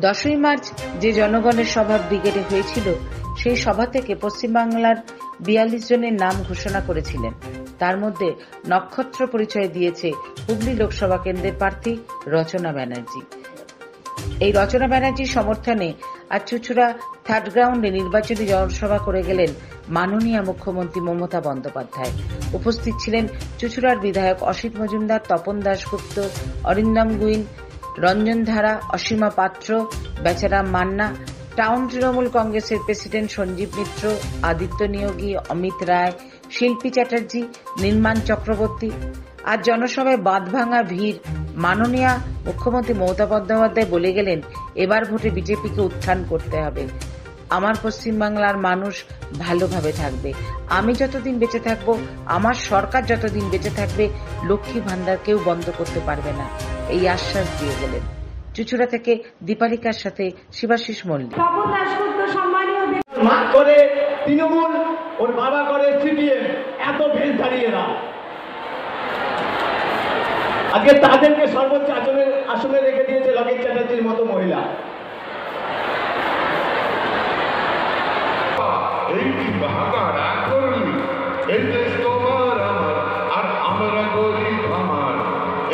10ই March যে জনগণের সভা ব্রিগেডে হয়েছিল, সেই সভা থেকে পশ্চিমবাংলার 42 জনের নাম ঘোষণা করেছিলেন। তার মধ্যে নক্ষত্র পরিচয় দিয়েছে হুগলি লোকসভা কেন্দ্রের প্রার্থী রচনা ব্যানার্জি। এই রচনা ব্যানার্জির সমর্থনে আজ চুঁচুড়া থার্ড গ্রাউন্ডে নির্বাচনী জনসভা করে গেলেন মাননীয় মুখ্যমন্ত্রী মমতা বন্দ্যোপাধ্যায়। উপস্থিত ছিলেন চুঁচুড়ার বিধায়ক অসিত মজুমদার, তপন দাশগুপ্ত, অরিন্দম গুইন, রঞ্জন ধারা, অসীমা পাত্র, বেচারাম মান্না, টাউন তৃণমূল কংগ্রেসের প্রেসিডেন্ট সঞ্জীব মিত্র, আদিত্য নিয়োগী, অমিত রায়, শিল্পী চ্যাটার্জি, নির্মাণ চক্রবর্তী। আজ জনসভায় বাঁধভাঙা ভিড়। মাননীয় মুখ্যমন্ত্রী মমতা বন্দ্যোপাধ্যায় বলে গেলেন, এবার ভোটে বিজেপিকে উত্থান করতে হবে। আমার পশ্চিমবাংলার মানুষ ভালোভাবে থাকবে। আমি যতদিন বেঁচে থাকবো, আমার সরকার যতদিন বেঁচে থাকবে, লক্ষ্মী ভান্ডার কেউ বন্ধ করতে পারবে না, এই আশ্বাস দিয়ে গেলেন। চুঁচুড়া থেকে দীপালিকার সাথে শিবাশিস মল্লিক। করে তৃণমূল, ওর বাবা করে সিপিএম, এত ভেস দাঁড়িয়ে না। আজকে তাদেরকে সর্বোচ্চ আসনে রেখে দিয়েছে লগেন চ্যাটার্জির মতো মহিলা। এই কি বাহাদুরা করলি, এই দেশ তোমার আমার, আর আমরা গরিব আমার।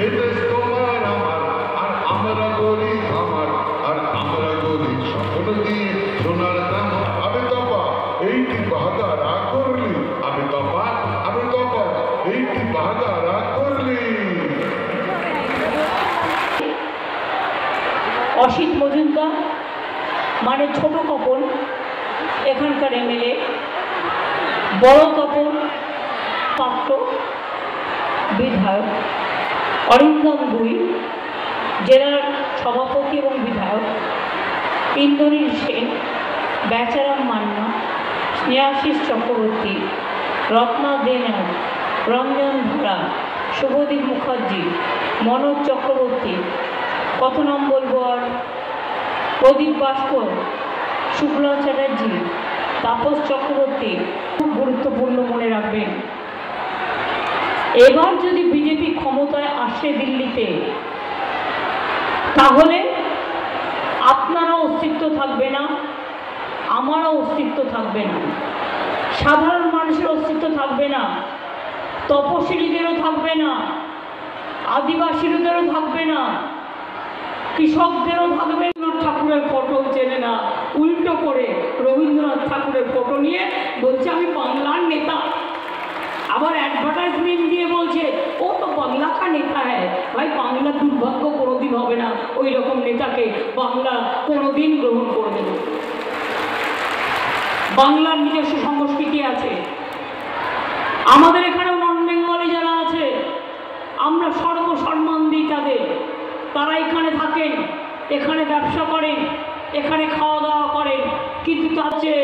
এই দেশ তোমার আমার, আর আমরা গরিব আমার, আর আমরা গরিব স্বপ্ন দিয়ে সোনার দাম। আমি তপা, এই কি বাহাদুরা করলি, আমি তপা, আমি তপা, এই কি বাহাদুরা করলি। অসিত মজুমদার মানে ছোট কপন এখানকার এমএলএ, বড় কপন পাত্র বিধায়ক, অরিন্দম গুইন জেলার সভাপতি এবং বিধায়ক, ইন্দ্রনীল সেন, বেচারাম মান্না, স্নেহাশিস চক্রবর্তী, রত্না দেনার, রঞ্জন ধারা, শুভদীপ মুখার্জি, মনোজ চক্রবর্তী, কত নাম বলবো আর, প্রদীপ ভাস্কর, শুক্লা চ্যাটার্জি, তাপস চক্রবর্তী। খুব গুরুত্বপূর্ণ মনে রাখবেন, এবার যদি বিজেপি ক্ষমতায় আসে দিল্লিতে, তাহলে আপনারও অস্তিত্ব থাকবে না, আমারও অস্তিত্ব থাকবে না, সাধারণ মানুষের অস্তিত্ব থাকবে না, তপশিলীদেরও থাকবে না, আদিবাসীদেরও থাকবে না, কৃষকদেরও থাকবে না। ঠাকুরের ফটো চেনে না, উল্টো করে রবীন্দ্রনাথ ঠাকুরের ফটো নিয়ে বলছে আমি বাংলার নেতা। আবার অ্যাডভার্টাইজমেন্ট দিয়ে বলছে ও তো বাংলা কা নেতা হ্যায়। ভাই, বাংলা দুর্ভাগ্য কোনোদিন হবে না, ওই রকম নেতাকে বাংলা কোনোদিন গ্রহণ করবে না। বাংলার নিজস্ব সংস্কৃতি আছে। আমাদের এখানেও নন বেঙ্গলি যারা আছে, আমরা সর্বসম্মান দিই তাদের। তারা এখানে থাকেন, এখানে ব্যবসা করেন, এখানে খাওয়া দাওয়া করেন, কিন্তু তার চেয়ে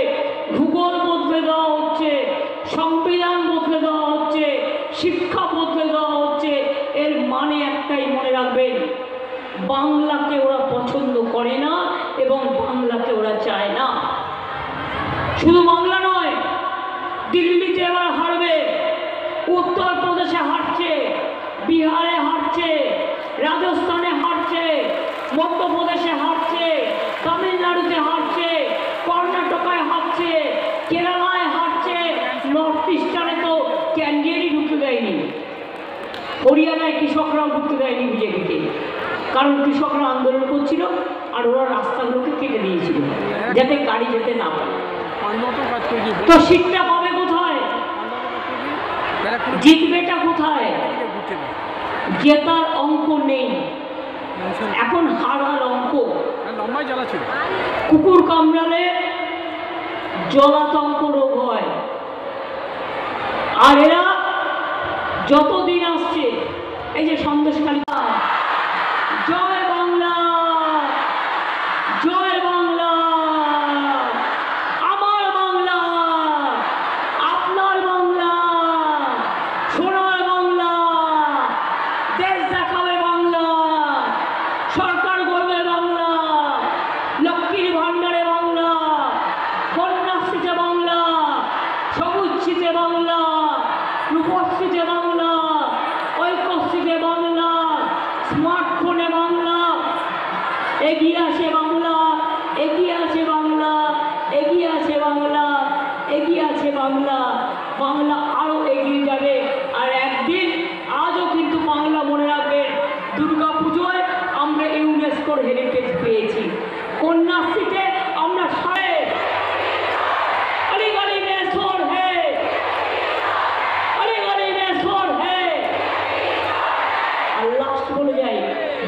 ভূগোল বদলে দেওয়া হচ্ছে, সংবিধান বদলে দেওয়া হচ্ছে, শিক্ষা বদলে দেওয়া হচ্ছে। এর মানে একটাই মনে রাখবেন, বাংলাকে ওরা পছন্দ করে না এবং বাংলাকে ওরা চায় না। শুধু বাংলা নয়, দিল্লিতে এবার হারবে, উত্তরপ্রদেশে হারছে, বিহারে হারছে, রাজস্থানে হারছে, মধ্যপ্রদেশে হারছে, তামিলনাড়ুতে হারছে, কর্ণাটকায় হারছে, কেরালায় হারছে, নর্থ ইস্টার্নে তো ক্যান্ডিডেটই ঢুকতে দেয়নি। হরিয়ানায় কৃষকরাও ঢুকতে দেয়নি বিজেপিকে, কারণ কৃষকরা আন্দোলন করছিল আর ওরা রাস্তাগুলোকে কেটে দিয়েছিল যাতে গাড়ি যেতে না পারে। তো সিটটা পাবে কোথায়? জিতবেটা কোথায়? জেতার অঙ্ক নেই, এখন হারার অঙ্ক। কুকুর কামড়ালে জলাতঙ্ক রোগ হয়, আর এরা যতদিন আসছে, এই যে সন্দেশখালী, জয় বাংলা, জয় বাংলা, আমার বাংলা, আপনার বাংলা, সোনার বাংলা, দেশ দেখাবে বাংলা, সরকার গড়বে বাংলা, লক্ষ্মীর ভান্ডারে বাংলা, কন্যাশ্রীতে বাংলা, সবুজশ্রীতে বাংলা, রূপশ্রীতে বাংলা, ঐক্যশ্রীতে বাংলা, স্মার্টফোনে বাংলা, আছে বাংলা, এগিয়ে আছে বাংলা, এগিয়ে আছে বাংলা। বাংলা আরও এগিয়ে যাবে। আর একদিন আজও কিন্তু বাংলা মনে রাখবে, দুর্গা পুজোয় আমরা ইউনেস্কোর হেরিটেজ পেয়েছি। কন্যাশ্রীতে আমরা বলে যাই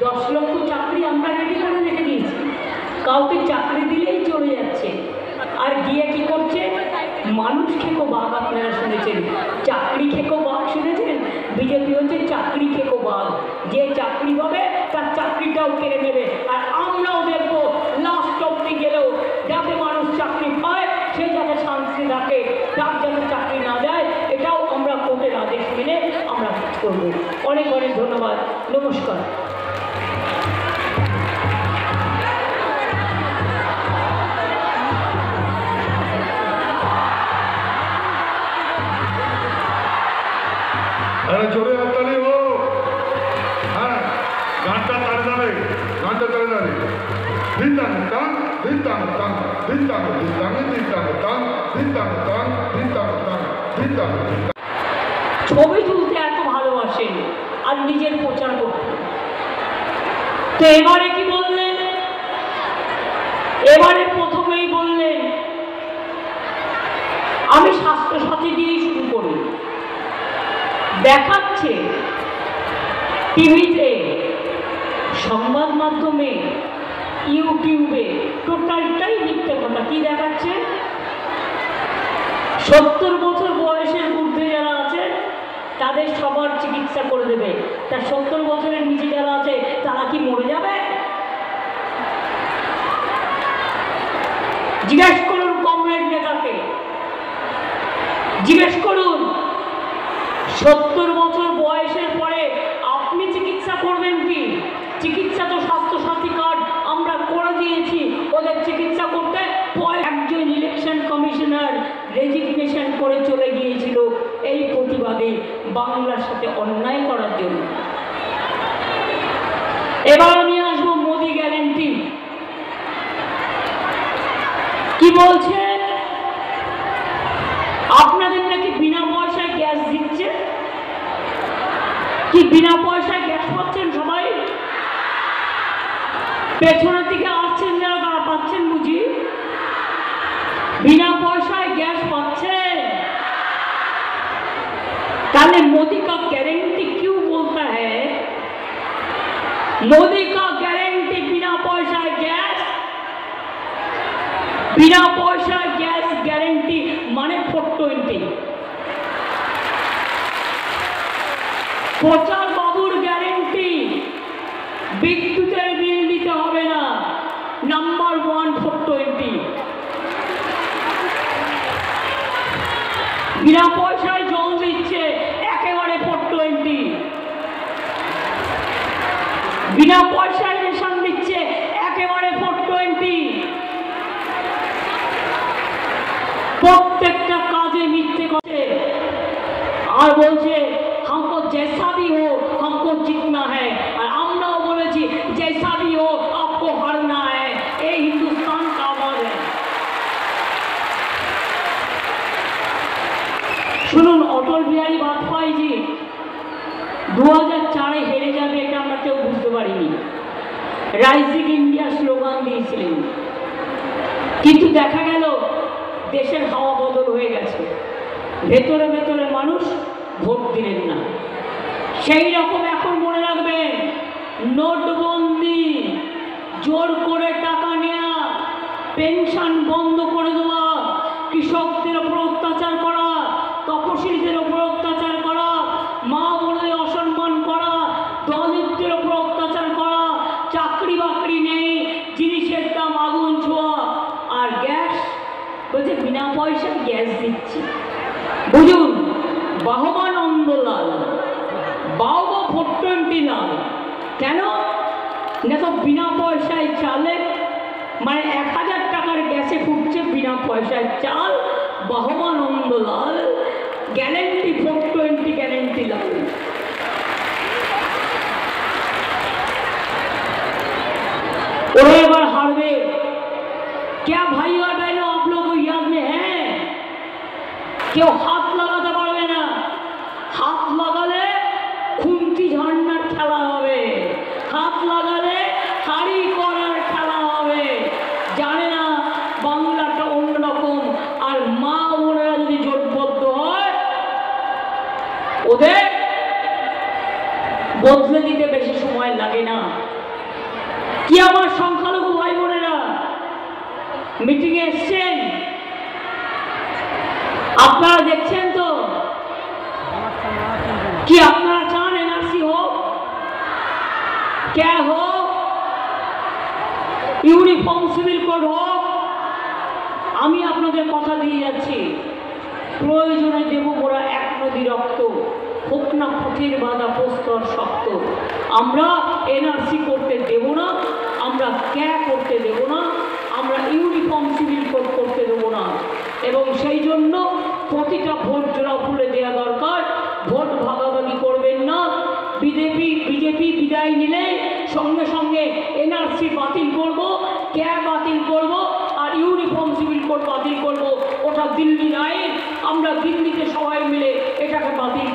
10 লক্ষ চাকরি আমরা রেডি করে রেখে দিয়েছি। কাউকে চাকরি দিলেই চলে যাচ্ছে, আর গিয়ে কি করছে? মানুষ খেকো বাঘ। আপনারা শুনেছেন চাকরি খেকো বাঘ, শুনেছেন? বিজেপি হচ্ছে চাকরি খেকো বাঘ। যে চাকরি পাবে তার চাকরিটাও কেড়ে নেবে। আর আমরাও দেখবো লাস্ট অব্দি গেলেও যাতে মানুষ চাকরি পায়, সে যাতে শান্তি থাকে, তার যাতে চাকরি না যায়, এটাও আমরা কোর্টের আদেশ মেনে আমরা কাজ করবো। অনেক অনেক ধন্যবাদ। নমস্কার। अरे जोरे हातताली हो। हाँ गांटा तार जावे, गांटा तार जावे। धिंतांग तांग, धिंतांग तांग, धिंतांग धिंतांग धिंतांग तांग, धिंतांग तांग, धिंतांग तांग, धिंतांग। ছবি তুলতে এত ভালোবাসেন আর নিজের প্রচার করতে। তো এবারে কি বললেন? এবারে প্রথমেই বললেন আমি স্বাস্থ্যসাথী দিয়েই শুরু করি। দেখাচ্ছে টিভিতে, সংবাদ মাধ্যমে, ইউটিউবে, টোটালটাই মিথ্যে কথা। কি দেখাচ্ছে? 70 বছর বয়সের ঊর্ধ্বে যারা আছে তাদের সবার চিকিৎসা করে দেবে। তার 70 বছরের নিচে যারা আছে তারা কি মরে যাবে? জিজ্ঞেস করুন কমরেড নেতাকে, জিজ্ঞেস করুন 70 বছর বয়সের পরে আপনি চিকিৎসা করবেন কি? চিকিৎসা তো স্বাস্থ্যসাথী কার্ড আমরা করে দিয়েছি ওদের চিকিৎসা করতে। একজন ইলেকশন কমিশনার রেজিগনেশন করে চলে গিয়েছিল এই প্রতিবাদে, বাংলার সাথে অন্যায় করার জন্য। এবার আমি আসবো মোদি গ্যারেন্টি। কি বলছে? আপনাদের নাকি বিনা পয়সায় গ্যাস দিচ্ছে। কি বিনা পয়সায় গ্যাস পাচ্ছেন সবাই? পেছনের দিকে আসছেন যারা তারা পাচ্ছেন বুঝি? बिना पैसा गैस पाচ্ছে। ताले मोदी का गारंटी क्यों बोलता है? मोदी का गारंटी बिना पैसा गैस, बिना पैसा गैस गारंटी माने 420। প্রচার বাবুর গ্যারেন্টি বিদ্যুতের বিল দিতে হবে না। নাম্বার 1 420 বিনা পয়সায় জল দিচ্ছে একেবারে 420। বিনা পয়সায় রেশন দিচ্ছে একেবারে 420। প্রত্যেকটা কাজে মিথ্যে করছে আর বলছে हमको जैसा भी हो हमको जीतना है। और আমরাও বলেছি जैसा भी हो आपको हारना है। ये हिंदुस्तान का आवाज है। শুনুন, অটল বিহারী বাজপেয়ী জি 2004-এ হেরে যাবে এটা আমরা কেউ বুঝতে পারিনি। রাইজিং ইন্ডিয়া স্লোগান দিয়েছিলেন, কিন্তু দেখা গেল দেশের হাওয়া বদল হয়ে গেছে। ভেতরে ভেতরে মানুষ ভোট দিলেন না। সেই রকম এখন মনে রাখবেন, নোটবন্দি, জোর করে টাকা নেওয়া, পেনশন বন্ধ করে দেওয়া, কৃষকদের উপর অত্যাচার করা, তপশিলীদের উপর অত্যাচার করা, মা বোনদের অসম্মান করা, দলিতদের উপর অত্যাচার করা, চাকরি বাকরি নেই, জিনিসের দাম আগুন ছোঁয়া, আর গ্যাস বলছে বিনা পয়সায় গ্যাস দিচ্ছি। বুঝুন, বাহবা নন্দলাল, বাহবা 420 লাল। কেন? না তো বিনা পয়সায় চালে, মানে 1000 টাকার গ্যাসে ফুটছে বিনা পয়সায় চাল। বাহবা নন্দলাল গ্যারেন্টি 420 গ্যারেন্টি লাল। ওরা এবার হারবে। क्या भाई और बहनों आप लोग को याद में है? কেউ হাত লাগাতে পারবে না, হাত লাগালে খুন্তি ঝান্ডার খেলা হবে, হাত লাগালে হাড়ি করার খেলা হবে। জানে না বাংলাটা অন্যরকম। আর মা বোনেরা যদি জোটবদ্ধ হয় ওদের বদলে দিতে বেশি সময় লাগে না। কি আমার সংখ্যালঘু ভাই বোনেরা মিটিংয়ে এসছেন? আপনারা দেখছেন তো? কি আপনারা চান এনআরসি হোক? क्या हो? ইউনিফর্ম সিভিল কোড হোক? আমি আপনাদের কথা দিয়ে যাচ্ছি, প্রয়োজনে দেব মোরা এক নদী রক্ত, হোক না খুঁটির বাঁধা প্রস্তর শক্ত। আমরা এনআরসি করতে দেব না, আমরা ক্যা করতে দেব না, আমরা ইউনিফর্ম সিভিল কোড করতে দেব না। এবং সেই জন্য প্রতিটা ভোট জোড়া ফুলে দেওয়া দরকার। ভোট ভাগাভাগি করবেন না। বিজেপি বিদায় নিলে সঙ্গে সঙ্গে এনআরসি বাতিল করব, ক্যা বাতিল করব, আর ইউনিফর্ম সিভিল কোড বাতিল করব। ওটা দিল্লির আইন, আমরা দিল্লিতে সবাই মিলে এটাকে বাতিল